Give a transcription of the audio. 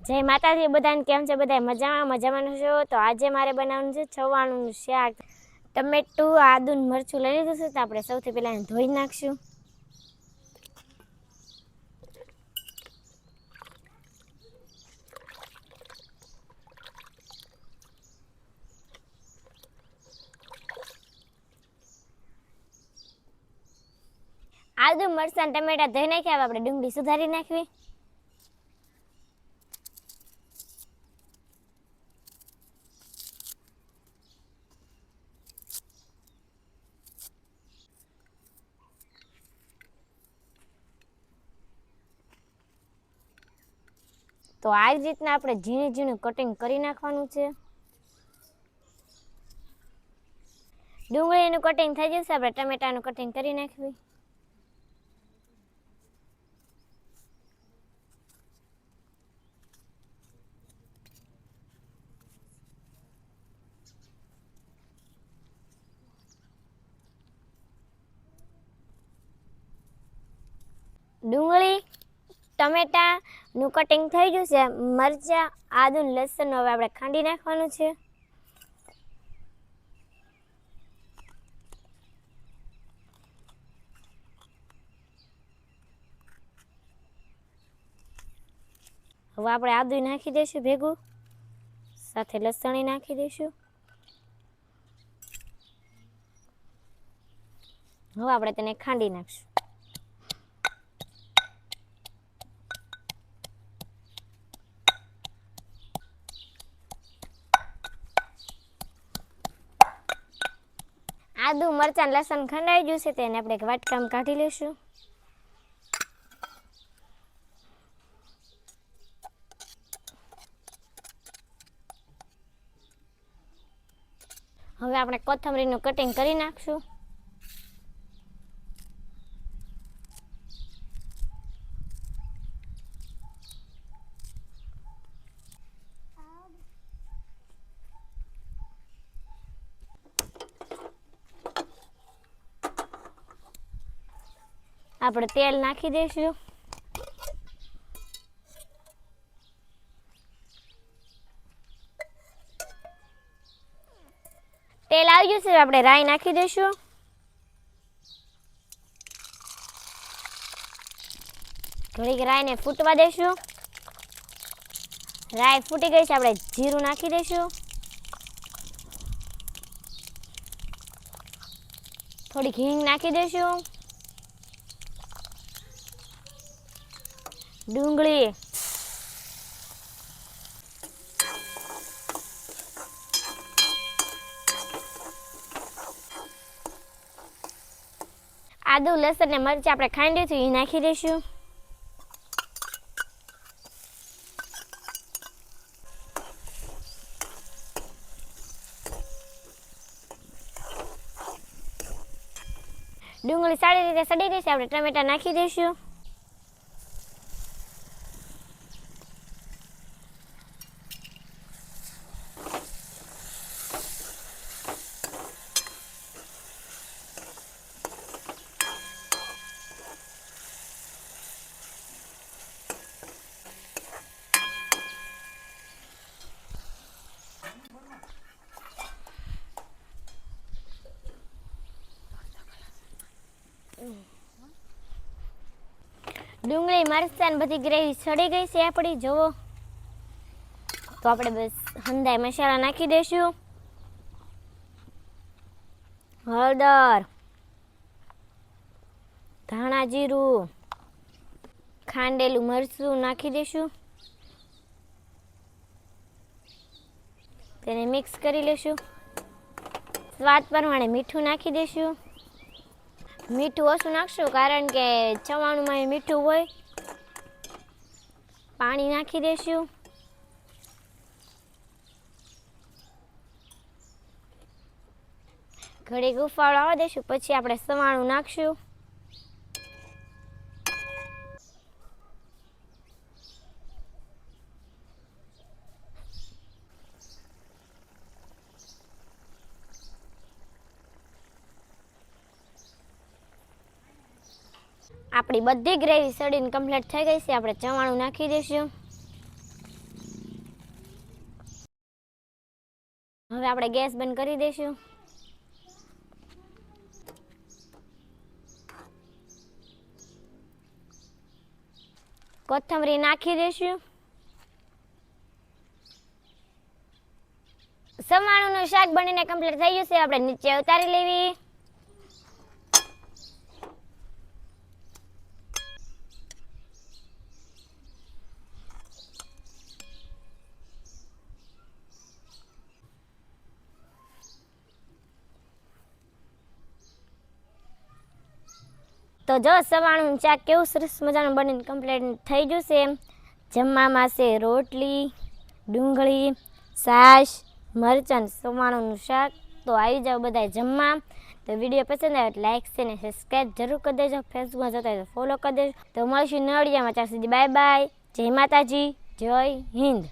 જય માતાજી બધાને, કેમ છે બધા? મજામાં છો? તો આજે મારે બનાવવાનું છે છવાણુંનું શાક. ટમેટું, આદુ ને મરચું લઈ લીધું છે, તો આપણે સૌથી પહેલાં એને ધોઈ નાખશું. આદુ મરચાં ટમેટા ધોઈ નાખ્યા. આપણે ડુંગળી સુધારી નાખવી. તો આ જ રીતના આપણે ઝીણું ઝીણું કટિંગ કરી નાખવાનું છે. ડુંગળીનું કટિંગ થઈ જશે, આપણે ટમેટાનું કટિંગ કરી નાખવી. ડુંગળી ટમેટાનું કટિંગ થઈ ગયું છે. મરચાં, આદુ લસણ હવે આપણે ખાંડી નાખવાનું છે. હવે આપણે આદુ નાખી દઈશું ભેગું, સાથે લસણ નાખી દઈશું. હવે આપણે તેને ખાંડી નાખશું. આદુ મરચાં લસણ ખંડાઈ ગયું છે, તેને આપણે એક વાટકામાં કાઢી લઈશું. હવે આપણે કોથમરીનું કટિંગ કરી નાખશું. આપણે તેલ નાખી દઈશું. તેલ આવી ગયું છે, આપણે રાઈ નાખી દઈશું. થોડીક રાઈને ફૂટવા દઈશું. રાઈ ફૂટી ગઈ છે, આપણે જીરું નાખી દઈશું. થોડીક હિંગ નાખી દઈશું. ડુંગળી, આદુ લસણ ને મરચાં આપણે ખાંડી છે એ નાખી દઈશું. ડુંગળી સારી રીતે સડી ગઈ છે, આપણે ટમેટા નાખી દઈશું. ડુંગળી મરચાં બધી ગ્રેવી સડી ગઈ છે આપણી, જુઓ. તો આપણે બસ હંધાઈ મસાલા નાખી દઈશું. હળદર, ધાણા જીરું, ખાંડેલું મરચું નાખી દઈશું. તેને મિક્સ કરી લઈશું. સ્વાદ પ્રમાણે મીઠું નાખી દઈશું. મીઠું ઓછું નાખશું કારણ કે ચવાણુંમાં મીઠું હોય. પાણી નાખી દઈશું. ઘડીક ઉફાળો આવવા દઈશું, પછી આપણે સવાણું નાખશું. આપણી બધી ગ્રેવી સડીને કમ્પ્લીટ થઈ ગઈ છે. આપણે ચવાણું નાખી દઈશું. હવે આપણે ગેસ બંધ કરી દઈશું. કોથમરી નાખી દઈશું. સવાણુંનું શાક બનીને કમ્પ્લીટ થઈ ગયું છે. આપણે નીચે ઉતારી લેવી. તો જો સવાણું શાક કેવું સરસ મજાનું બનીને કમ્પ્લીટ થઈ ગયું છે. જમવામાં છે રોટલી, ડુંગળી, છાશ, મરચાં, સવાણુંનું શાક. તો આવી જાઓ બધા જમવા. તો વિડીયો પસંદ આવે તો લાઈક છે ને સબસ્ક્રાઈબ જરૂર કરી દેજો. ફેસબુકમાં જતા હોય તો ફોલો કરી દેજો. તો મળીશું નવા વિડીયોમાં. ત્યાં સુધી બાય બાય. જય માતાજી, જય હિન્દ.